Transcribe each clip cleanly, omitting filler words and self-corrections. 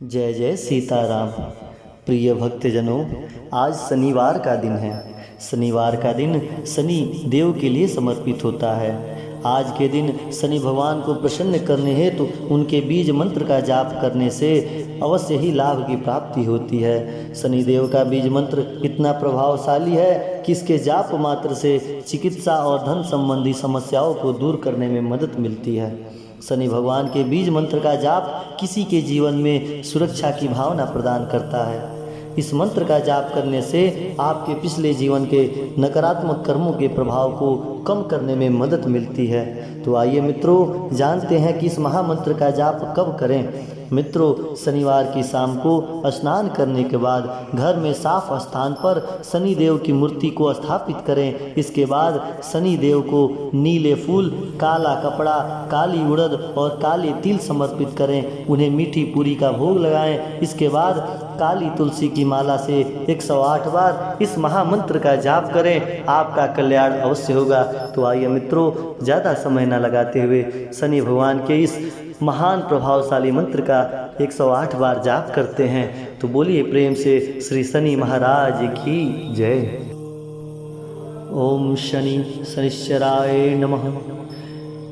जय जय सीताराम। प्रिय भक्तजनों, आज शनिवार का दिन है। शनिवार का दिन शनि देव के लिए समर्पित होता है। आज के दिन शनि भगवान को प्रसन्न करने हेतु उनके बीज मंत्र का जाप करने से अवश्य ही लाभ की प्राप्ति होती है। शनि देव का बीज मंत्र इतना प्रभावशाली है कि इसके जाप मात्र से चिकित्सा और धन संबंधी समस्याओं को दूर करने में मदद मिलती है। शनि भगवान के बीज मंत्र का जाप किसी के जीवन में सुरक्षा की भावना प्रदान करता है। इस मंत्र का जाप करने से आपके पिछले जीवन के नकारात्मक कर्मों के प्रभाव को कम करने में मदद मिलती है। तो आइए मित्रों, जानते हैं कि इस महामंत्र का जाप कब करें। मित्रों, शनिवार की शाम को स्नान करने के बाद घर में साफ स्थान पर शनि देव की मूर्ति को स्थापित करें। इसके बाद शनि देव को नीले फूल, काला कपड़ा, काली उड़द और काले तिल समर्पित करें। उन्हें मीठी पूरी का भोग लगाएं। इसके बाद काली तुलसी की माला से 108 बार इस महामंत्र का जाप करें। आपका कल्याण अवश्य होगा। तो आइए मित्रों, ज़्यादा समय न लगाते हुए शनि भगवान के इस महान प्रभावशाली मंत्र का 108 बार जाप करते हैं। तो बोलिए प्रेम से श्री शनि महाराज की जय। ओम शनि शनिश्चराय नमः।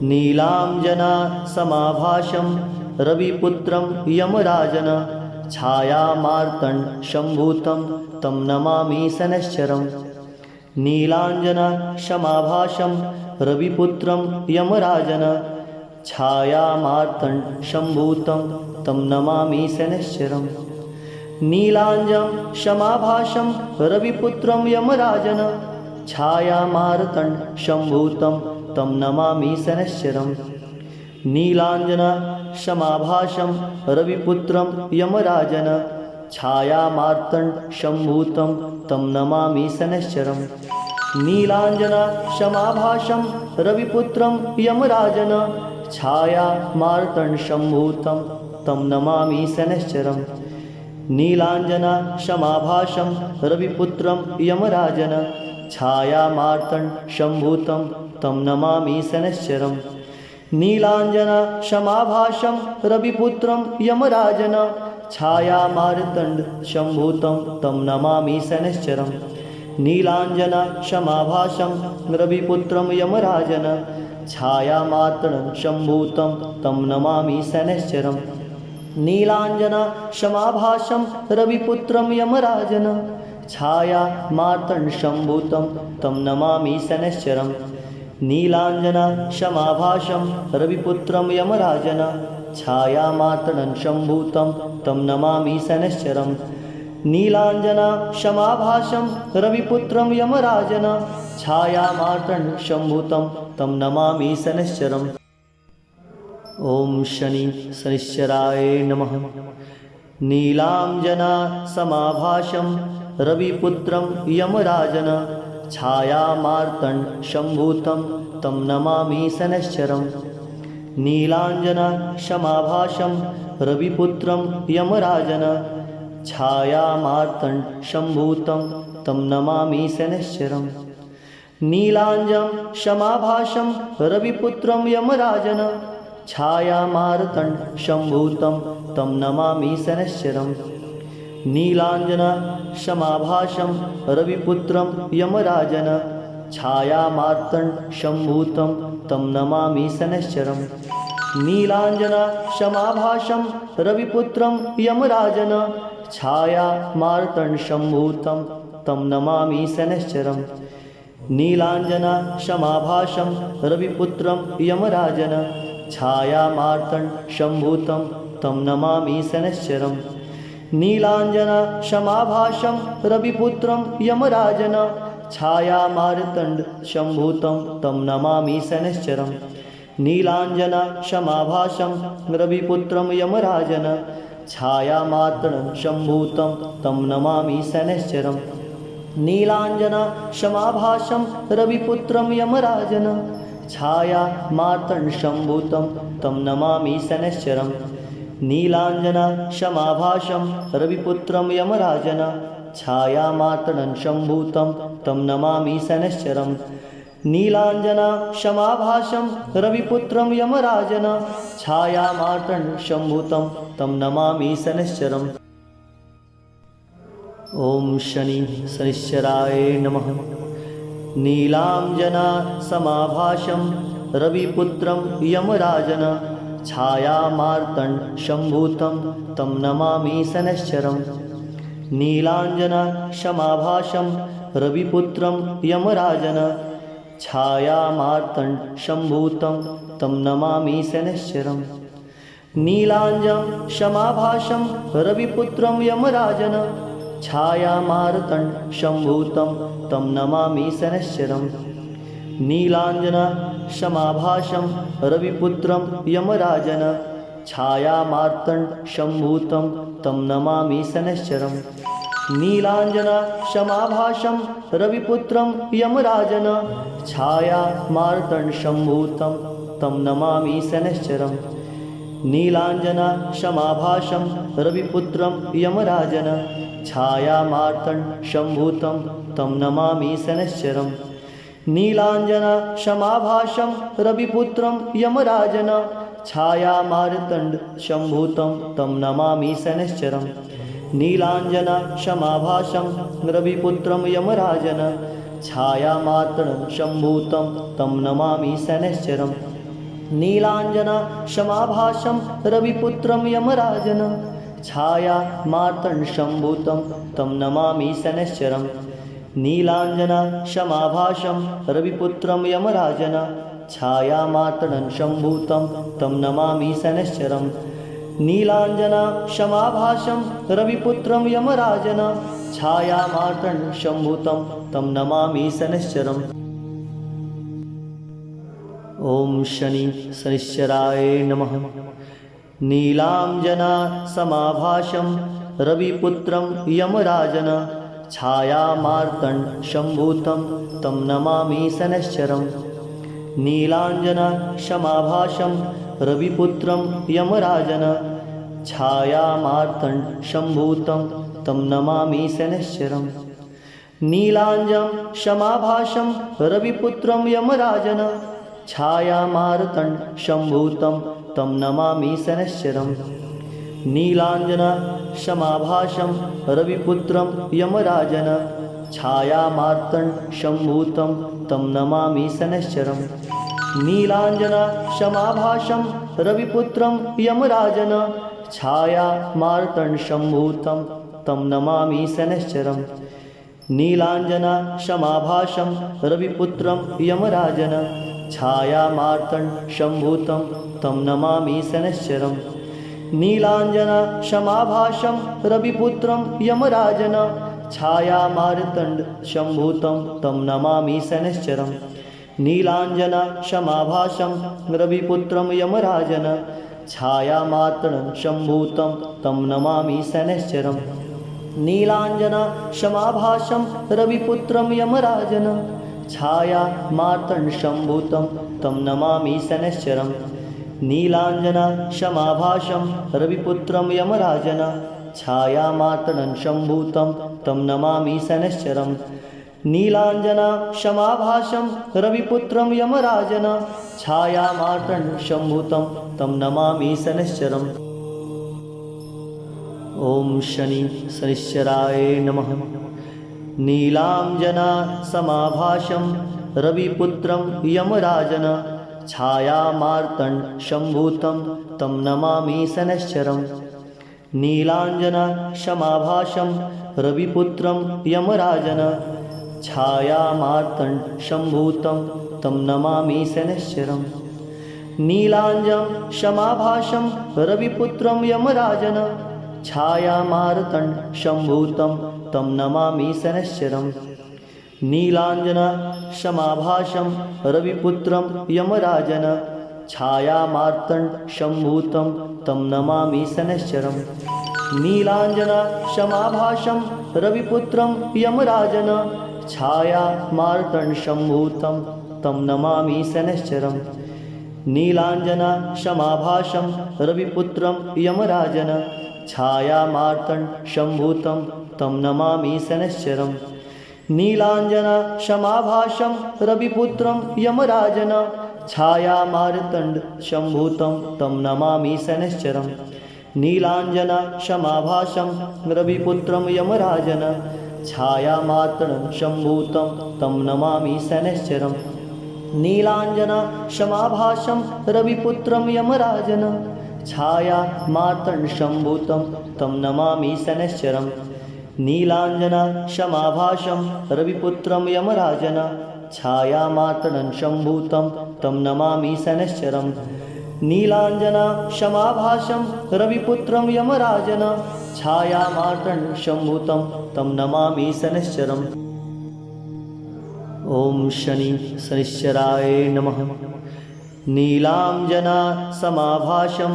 नीलांजना समाभाषं रविपुत्रं यमराजन छायामार्तंड शंभूतं तं नमामि शनैश्चरम्। नीलांजना समाभाषं रविपुत्रं यमराजन छायामार्तंड शंभूतं तं नमामि शनैश्चरम्। नीलांजं समाभाषं रविपुत्रं यमराजन छायामार्तंड शंभूतं तं नमामि शनैश्चरम्। नीलांजना समाभाषं रविपुत्रं यमराजन छायामार्तंड शंभूतं तं नमामि शनैश्चरम्। नीलांजना समाभाषं रविपुत्रं यमराजन छायामार्तंड शंभूतं तं नमामि शनैश्चरम्। नीलांजना समाभाषं रविपुत्रं यमराजन छायामार्तंड शंभूतं तं नमामि शनैश्चरम्। नीलांजना समाभाषं रविपुत्रं यमराजन छायामार्तंड शंभूतं तं नमामि शनैश्चरम्। नीलांजना समाभाषं रविपुत्रं यमराजन छायामार्तंड शंभूतं तं नमामि शनैश्चरम्। नीलांजना समाभाषं रविपुत्रं यमराजन छायामार्तंड शंभूतं तं नमामि शनैश्चरम्। नीलांजना समाभाषं रविपुत्रं यमराजन छायामार्तंड शंभूतं तं नमामि शनैश्चरम्। नीलांजना समाभाषं रविपुत्रं यमराजन छायामार्तंड शंभूतं तं नमामि शनैश्चरम्। ओम शनि शनिश्चराय नमः। नीलांजना समाभाषं रविपुत्रं यमराजन छायामार्तंड शंभूतं तं नमामि शनैश्चरम्। नीलांजना समाभाषं रविपुत्रं यमराजन छायामार्तंड शंभूतं तं नमामि शनैश्चरम्। नीलांजं समाभाषं रविपुत्रं यमराजन छायामार्तंड शंभूतं तं नमामि शनैश्चरम्। नीलांजना समाभाषं रविपुत्रं यमराजन छायामार्तंड शंभूतं तं नमामि शनैश्चरम्। नीलांजना समाभाषं रविपुत्रं यमराजन छायामार्तंड शंभूतं तं नमामि शनैश्चरम्। नीलांजना समाभाषं रविपुत्रं यमराजन छायामार्तंड शंभूतं तं नमामि शनैश्चरम्। नीलांजना समाभाषं रविपुत्रं यमराजन छायामार्तंड शंभूतं तं नमामि शनैश्चरम्। नीलांजना समाभाषं रविपुत्रं यमराजन छायामार्तंड शंभूतं तं नमामि शनैश्चरम्। नीलांजना समाभाषं रविपुत्रं यमराजन छायामार्तंड शंभूतं तं नमामि शनैश्चरम्। नीलांजना समाभाषं रविपुत्रं यमराजन छायामार्तंड शंभूतं तं नमामि शनैश्चरम्। नीलांजना क्षमाभाषं रविपुत्रं यमराजन छायामार्तण्डशम्भुतं तं नमामि शनैश्चरम्। ओम शनि शनिश्चराय नमः। नीलांजना समाभाषं रविपुत्रं यमराजन छायामार्तण्डशम्भुतं तं नमामि शनैश्चरम्। नीलांजना क्षमाभाषं रविपुत्रं यमराजन छायामार्तण्डशम्भुतं तं नमामि शनैश्चरम्। नीलांजं क्षमाभाषं रविपुत्रं यमराजन छायामार्तण्डशम्भुतं तं नमामि शनैश्चरम्। नीलांजना क्षमाभाषं रविपुत्रं यमराजन छायामार्तण्डशम्भुतं तं नमामि शनैश्चरम्। नीलांजना क्षमाभाषं रविपुत्रं यमराजन छायामार्तण्डशम्भुतं तं नमामि शनैश्चरम्। नीलांजना क्षमाभाषं रविपुत्रं यमराजन छायामार्तण्डशम्भुतं तं नमामि शनैश्चरम्। नीलांजना क्षमाभाषं रविपुत्रं यमराजन छायामार्तण्डशम्भुतं तं नमामि शनैश्चरम्। नीलांजना क्षमाभाषं रविपुत्रं यमराजन छायामार्तण्डशम्भुतं तं नमामि शनैश्चरम्। नीलांजना क्षमाभाषं रविपुत्रं यमराजन छायामार्तण्डशम्भुतं तं नमामि शनैश्चरम्। नीलांजना क्षमाभाषं रविपुत्रं यमराजन छायामार्तण्डशम्भुतं तं नमामि शनैश्चरम्। नीलांजना क्षमाभाषं रविपुत्रं यमराजन छायामार्तण्डशम्भुतं तं नमामि शनैश्चरम्। ओम शनि शनिश्चराय नमः। नीलांजना समाभाषं रविपुत्रं यमराजन छायामार्तण्डशम्भुतं तं नमामि शनैश्चरम्। नीलांजना क्षमाभाषं रविपुत्रं यमराजन छायामार्तण्डशम्भुतं तं नमामि शनैश्चरम्। नीलांजं क्षमाभाषं रविपुत्रं यमराजन छायामार्तण्डशम्भुतं तं नमामि शनैश्चरम्। नीलांजना क्षमाभाषं रविपुत्रं यमराजन छायामार्तण्डशम्भुतं तं नमामि शनैश्चरम्। नीलांजना क्षमाभाषं रविपुत्रं यमराजन छायामार्तण्डशम्भुतं तं नमामि शनैश्चरम्। नीलांजना क्षमाभाषं रविपुत्रं यमराजन छायामार्तण्डशम्भुतं तं नमामि शनैश्चरम्। नीलांजना क्षमाभाषं रविपुत्रं यमराजन छायामार्तण्डशम्भुतं तं नमामि शनैश्चरम्। नीलांजना क्षमाभाषं रविपुत्रं यमराजन छायामार्तण्डशम्भुतं तं नमामि शनैश्चरम्। नीलांजना क्षमाभाषं रविपुत्रं यमराजन छायामार्तण्डशम्भुतं तं नमामि शनैश्चरम्। नीलांजना क्षमाभाषं रविपुत्रं यमराजन छायामार्तण्डशम्भुतं तं नमामि शनैश्चरम्। नीलांजना क्षमाभाषं रविपुत्रं यमराजन छायामार्तण्डशम्भुतं तं नमामि शनैश्चरम्। ओम शनि शनिश्चराय नमः। नीलांजना समाभाषं रविपुत्रं यमराजन छायामार्तण्डशम्भुतं तं नमामि शनैश्चरम्। नीलांजना क्षमाभाषं रविपुत्रं यमराजन छायामार्तण्डशम्भुतं तं नमामि शनैश्चरम्। नीलांजं क्षमाभाषं रविपुत्रं यमराजन छायामार्तण्डशम्भुतं तं नमामि शनैश्चरम्। नीलांजना क्षमाभाषं रविपुत्रं यमराजन छायामार्तण्डशम्भुतं तं नमामि शनैश्चरम्। नीलांजना क्षमाभाषं रविपुत्रं यमराजन छायामार्तण्डशम्भुतं तं नमामि शनैश्चरम्। नीलांजना क्षमाभाषं रविपुत्रं यमराजन छायामार्तण्डशम्भुतं तं नमामि शनैश्चरम्। नीलाञ्जन शमाभासं रविपुत्रं यमराजन छायामार्तण्ड शम्भूतं तं नमामि शनैश्चरम् नीलाञ्जन शमाभासं रविपुत्रं यमराजन छायामार्तण्ड शम्भूतं तं नमामि शनैश्चरम् नीलाञ्जन शमाभासं रविपुत्रं यमराजन छायामार्तण्ड शम्भूतं तं नमामि शनैश्चरम् नीलाञ्जन शमाभासं रविपुत्रं यमराजन छायामार्तण्ड शम्भूतं तं नमामि शनैश्चरम् नीलाञ्जन शमाभासं रविपुत्रं यमराजन छायामार्तण्ड शम्भूतं तं नमामि शनैश्चरम्। ओम शनि शनिश्चराय नमः। नीलाञ्जन समाभासं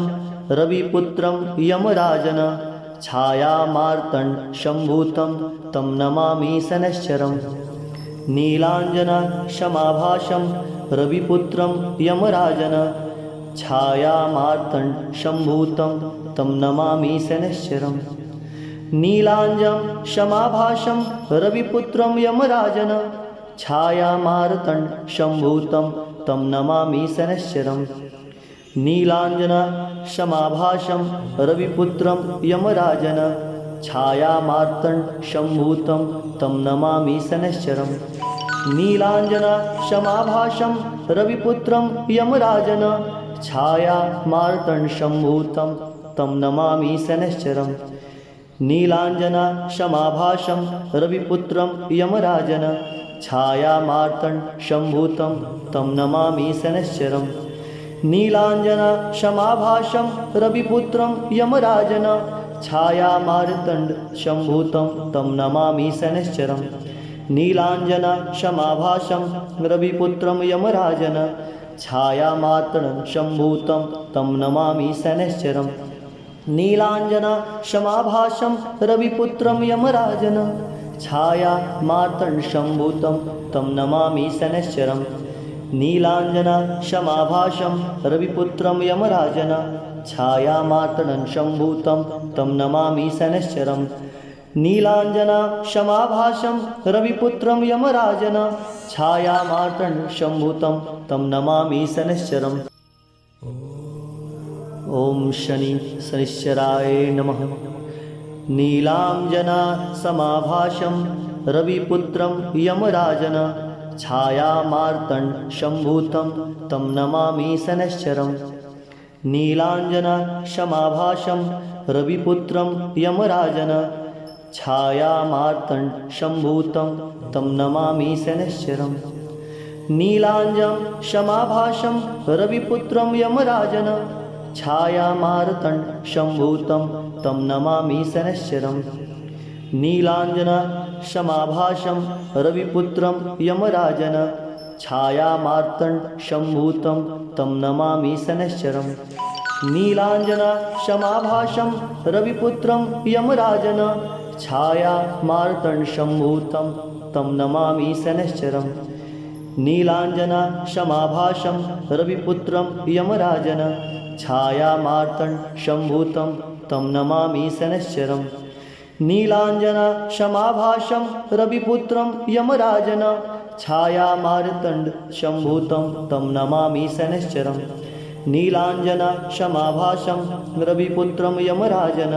रविपुत्रं यमराजन छायामार्तण्ड शम्भूतं तं नमामि शनैश्चरम् नीलाञ्जन समाभासं रविपुत्रं यमराजन छायामार्तण्ड शम्भूतं तं नमामि शनैश्चरम् नीलाञ्जन समाभासं रविपुत्रं यमराजन छायामार्तण्ड शम्भूतं तं नमामि शनैश्चरम् नीलाञ्जन समाभासं रविपुत्रं यमराजन छायामार्तण्ड शम्भूतं तं नमामि शनैश्चरम् नीलाञ्जन समाभासं रविपुत्रं यमराजन छायामार्तण्ड शम्भूतं तं नमामि शनैश्चरम् नीलाञ्जन समाभासं रविपुत्रं यमराजन छायामार्तण्ड शम्भूतं तं नमामि शनैश्चरम् नीलाञ्जन समाभासं रविपुत्रं यमराजन छायामार्तण्ड शम्भूतं तं नमामि शनैश्चरम् नीलाञ्जन समाभासं रविपुत्रं यमराजन छायामार्तण्ड शम्भूतं तं नमामि शनैश्चरम् नीलाञ्जन समाभासं रविपुत्रं यमराजन छायामार्तण्ड शम्भूतं तं नमामि शनैश्चरम् नीलाञ्जन समाभासं रविपुत्रं यमराजन छायामार्तण्ड शम्भूतं तं नमामि शनैश्चरम् नीलाञ्जन समाभासं रविपुत्रं यमराजन छायामार्तण्ड शम्भूतं तं नमामि शनैश्चरम्। ओम शनि शनिश्चराय नमः। नीलाञ्जन समाभासं रविपुत्रं यमराजन छायामार्तण्ड शम्भूतं तं नमामि शनैश्चरम् नीलाञ्जन समाभासं रविपुत्रं यमराजन छायामार्तण्ड शम्भूतं तं नमामि शनैश्चरम् नीलाञ्जन समाभासं रविपुत्रं यमराजन छायामार्तण्ड शम्भूतं तं नमामि शनैश्चरम् नीलाञ्जन समाभासं रविपुत्रं यमराजन छायामार्तण्ड शम्भूतं तं नमामि शनैश्चरम् नीलाञ्जन समाभासं रविपुत्रं यमराजन छायामार्तण्ड शम्भूतं तं नमामि शनैश्चरम् नीलाञ्जन समाभासं रविपुत्रं यमराजन छायामार्तण्ड शम्भूतं तं नमामि शनैश्चरम् नीलाञ्जन समाभासं रविपुत्रं यमराजन छायामार्तण्ड शम्भूतं तं नमामि शनैश्चरम् नीलाञ्जन समाभासं रविपुत्रं यमराजन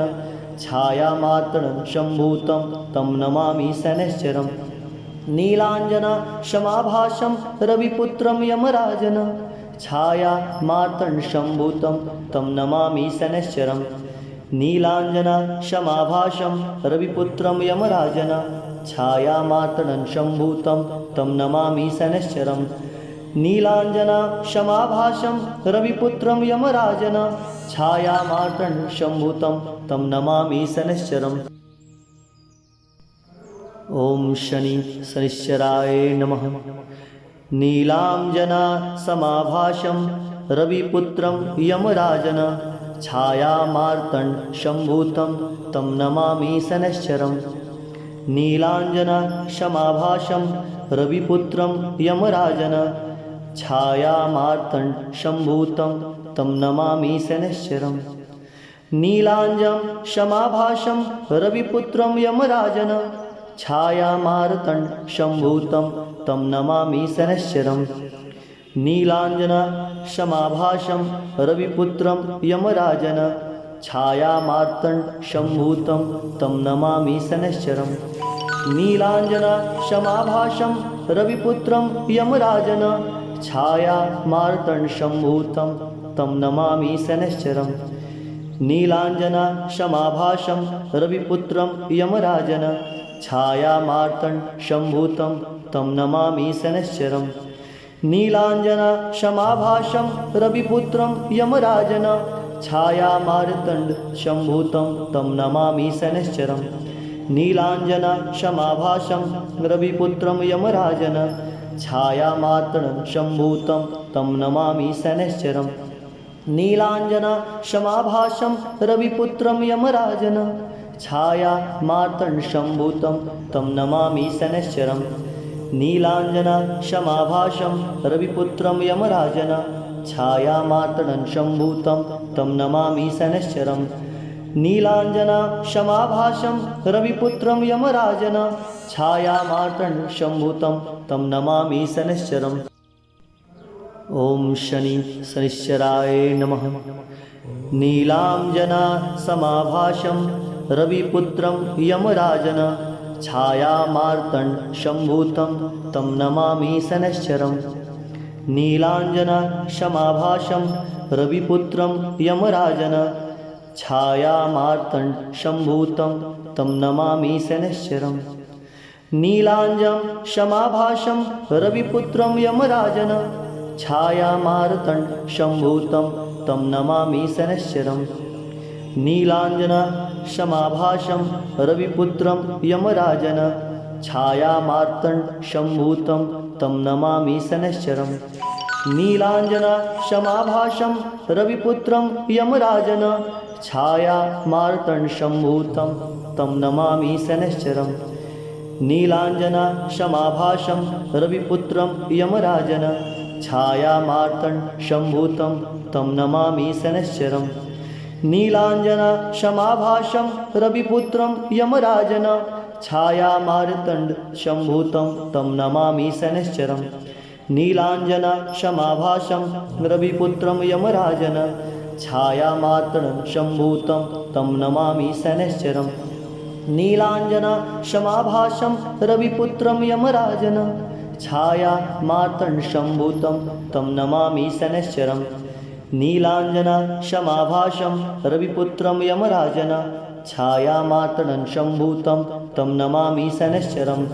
छायामार्तण्ड शम्भूतं तं नमामि शनैश्चरम् नीलाञ्जन समाभासं रविपुत्रं यमराजन छायामार्तण्ड शम्भूतं तं नमामि शनैश्चरम् नीलाञ्जन समाभासं रविपुत्रं यमराजन छायामार्तण्ड शम्भूतं तं नमामि शनैश्चरम् नीलाञ्जन समाभासं रविपुत्रं यमराजन छायामार्तण्ड शम्भूतं तं नमामि शनैश्चरम्। ओम शनि शनिश्चराय नमः। नीलाञ्जन समाभासं रविपुत्रं यमराजन छायामार्तण्ड शम्भूतं तं नमामि शनैश्चरम् नीलाञ्जन समाभासं रविपुत्रं यमराजन छायामार्तण्ड शम्भूतं तं नमामि शनैश्चरम् नीलाञ्जन समाभासं रविपुत्रं यमराजन छायामार्तण्डसम्भूतं तं नमामि शनैश्चरम्। नीलाञ्जनसमाभासं रविपुत्रं यमराजन् छायामार्तण्डसम्भूतं तं नमामि शनैश्चरम्। नीलाञ्जनसमाभासं रविपुत्रं यमराजन् छायामार्तण्डसम्भूतं तं नमामि शनैश्चरम्। नीलाञ्जनसमाभासं रविपुत्रं यमराजन् छायामार्तण्डसम्भूतं तं नमामि शनैश्चरम्। नीलाञ्जनसमाभासं रविपुत्रं यमराजन् छायामार्तण्डसम्भूतं तं नमामि शनैश्चरम्। नीलाञ्जनसमाभासं रविपुत्रं यमराजन् छायामार्तण्डसम्भूतं तं नमामि शनैश्चरम्। नीलाञ्जनसमाभासं रविपुत्रं यमराजन् छायामार्तण्डसम्भूतं तं नमामि शनैश्चरम्। नीलाञ्जनसमाभासं रविपुत्रं यमराजन् छायामार्तण्डसम्भूतं तं नमामि शनैश्चरम्। नीलाञ्जनसमाभासं रविपुत्रं यमराजन् छायामार्तण्डसम्भूतं तं नमामि शनैश्चरम्। ॐ शनैश्चराय नमः। नीलाञ्जनसमाभासं रविपुत्रं यमराजन् छायामार्तण्डसम्भूतं तं नमामि शनैश्चरम्। नीलाञ्जनसमाभासं रविपुत्रं यमराजन् छायामार्तण्डसम्भूतं तं नमामि शनैश्चरम्। नीलाञ्जनसमाभासं रविपुत्रं यमराजन् छायामार्तण्डसम्भूतं तं नमामि शनैश्चरम्। नीलाञ्जनसमाभासं रविपुत्रं यमराजन् छायामार्तण्डसम्भूतं तं नमामि शनैश्चरम्। नीलाञ्जनसमाभासं रविपुत्रं यमराजन् छायामार्तण्डसम्भूतं तं नमामि शनैश्चरम्। नीलाञ्जनसमाभासं रविपुत्रं यमराजन् छायामार्तण्डसम्भूतं तं नमामि शनैश्चरम्। नीलाञ्जनसमाभासं रविपुत्रं यमराजन् छायामार्तण्डसम्भूतं तं नमामि शनैश्चरम्। नीलाञ्जनसमाभासं रविपुत्रं यमराजन् छायामार्तण्डसम्भूतं तं नमामि शनैश्चरम्। नीलाञ्जनसमाभासं रविपुत्रं यमराजन् छायामार्तण्डसम्भूतं तं नमामि शनैश्चरम्। नीलाञ्जनसमाभासं रविपुत्रं यमराजन् छायामार्तण्डसम्भूतं तं नमामि शनैश्चरम्।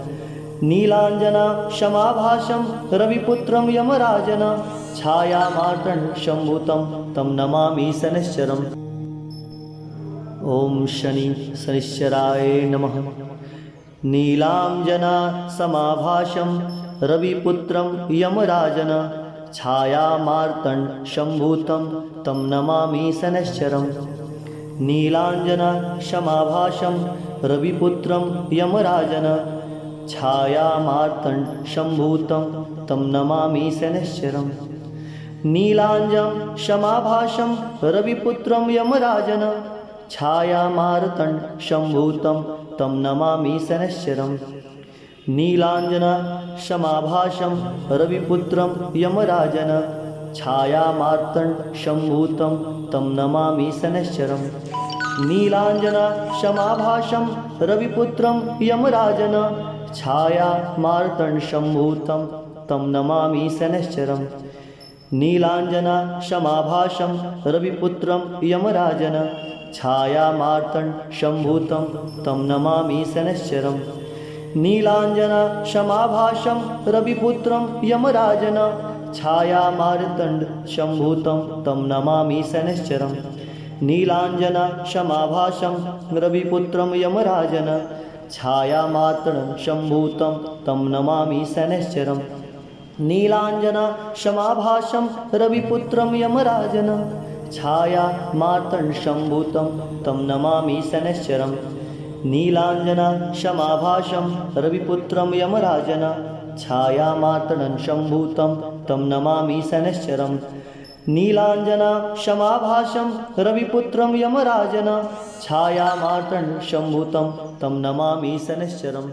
नीलाञ्जनसमाभासं रविपुत्रं यमराजन् छायामार्तण्डसम्भूतं तं नमामि शनैश्चरम्। ॐ शनैश्चराय नमः। नीलाञ्जनसमाभासं रविपुत्रं यमराजन् छायामार्तण्डसम्भूतं तं नमामि शनैश्चरम्। नीलाञ्जनसमाभासं रविपुत्रं यमराजन् छायामार्तण्डसम्भूतं तं नमामि शनैश्चरम्। नीलाञ्जनसमाभासं रविपुत्रं यमराजन् छायामार्तण्डसम्भूतं तं नमामि शनैश्चरम्। नीलाञ्जनसमाभासं रविपुत्रं यमराजन् छायामार्तण्डसम्भूतं तं नमामि शनैश्चरम्। नीलाञ्जनसमाभासं रविपुत्रं यमराजन् छायामार्तण्डसम्भूतं तं नमामि शनैश्चरम्। नीलाञ्जनसमाभासं रविपुत्रं यमराजन् छायामार्तण्डसम्भूतं तं नमामि शनैश्चरम्। नीलाञ्जनसमाभासं रविपुत्रं यमराजन् छायामार्तण्डसम्भूतं तं नमामि शनैश्चरम्। नीलाञ्जनसमाभासं रविपुत्रं यमराजन् छायामार्तण्डसम्भूतं तं नमामि शनैश्चरम्। नीलाञ्जनसमाभासं रविपुत्रं यमराजन् छायामार्तण्डसम्भूतं तं नमामि शनैश्चरम्। नीलाञ्जनसमाभासं रविपुत्रं यमराजन् छायामार्तण्डसम्भूतं तं नमामि शनैश्चरम्। नीलाञ्जनसमाभासं रविपुत्रं यमराजन् छायामार्तण्डसम्भूतं तं नमामि शनैश्चरम्।